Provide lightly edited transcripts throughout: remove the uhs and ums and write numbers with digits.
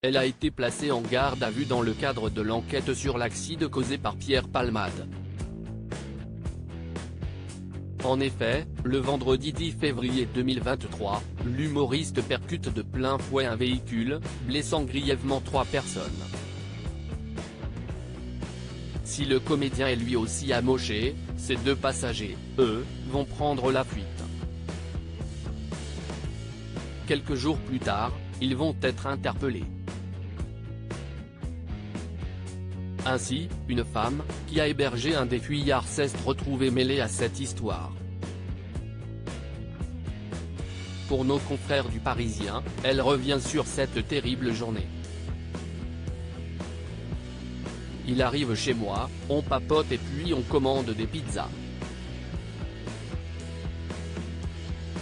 Elle a été placée en garde à vue dans le cadre de l'enquête sur l'accident causé par Pierre Palmade. En effet, le vendredi 10 février 2023, l'humoriste percute de plein fouet un véhicule, blessant grièvement 3 personnes. Si le comédien est lui aussi amoché, ces 2 passagers, eux, vont prendre la fuite. Quelques jours plus tard, ils vont être interpellés. Ainsi, une femme, qui a hébergé un des fuyards s'est retrouvée mêlée à cette histoire. Pour nos confrères du Parisien, elle revient sur cette terrible journée. Il arrive chez moi, on papote et puis on commande des pizzas.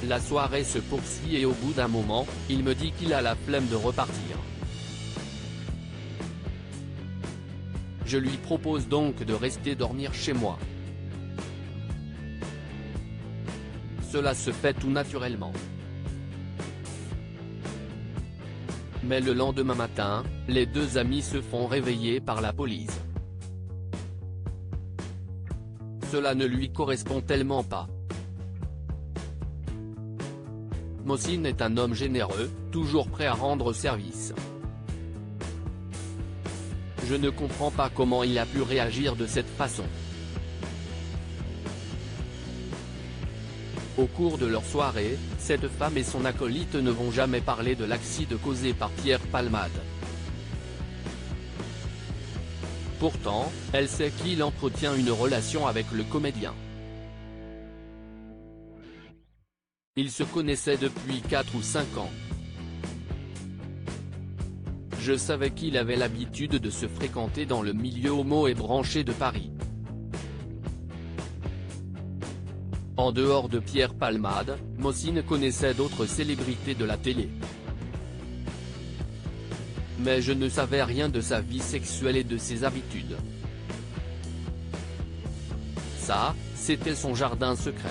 La soirée se poursuit et au bout d'un moment, il me dit qu'il a la flemme de repartir. Je lui propose donc de rester dormir chez moi. Cela se fait tout naturellement. Mais le lendemain matin, les 2 amis se font réveiller par la police. Cela ne lui correspond tellement pas. Mohsin est un homme généreux, toujours prêt à rendre service. Je ne comprends pas comment il a pu réagir de cette façon. Au cours de leur soirée, cette femme et son acolyte ne vont jamais parler de l'accident causé par Pierre Palmade. Pourtant, elle sait qu'il entretient une relation avec le comédien. Ils se connaissaient depuis 4 ou 5 ans. Je savais qu'il avait l'habitude de se fréquenter dans le milieu homo et branché de Paris. En dehors de Pierre Palmade, Mohsin connaissait d'autres célébrités de la télé. Mais je ne savais rien de sa vie sexuelle et de ses habitudes. Ça, c'était son jardin secret.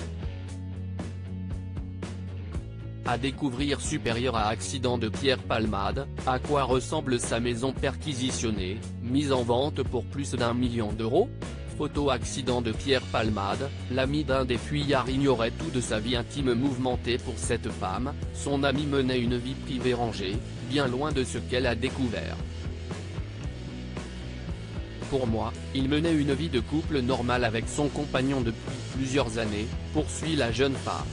À découvrir supérieur à accident de Pierre Palmade, à quoi ressemble sa maison perquisitionnée, mise en vente pour plus d'1 million d'euros ? Photo accident de Pierre Palmade, l'ami d'un des fuyards ignorait tout de sa vie intime mouvementée pour cette femme, son ami menait une vie privée rangée, bien loin de ce qu'elle a découvert. Pour moi, il menait une vie de couple normale avec son compagnon depuis plusieurs années, poursuit la jeune femme.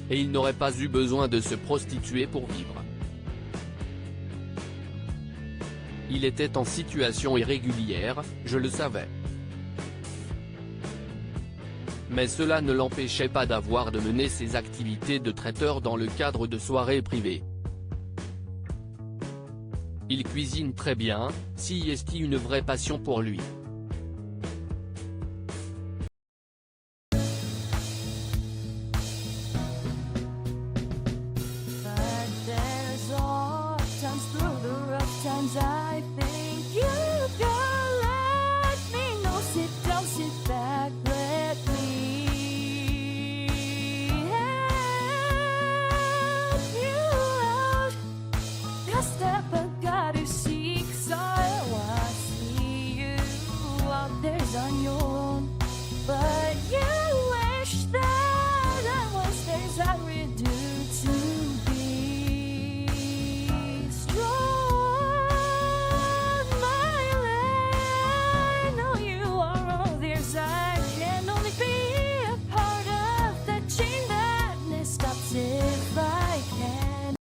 Et il n'aurait pas eu besoin de se prostituer pour vivre. Il était en situation irrégulière, je le savais. Mais cela ne l'empêchait pas d'avoir de mener ses activités de traiteur dans le cadre de soirées privées. Il cuisine très bien, si est une vraie passion pour lui.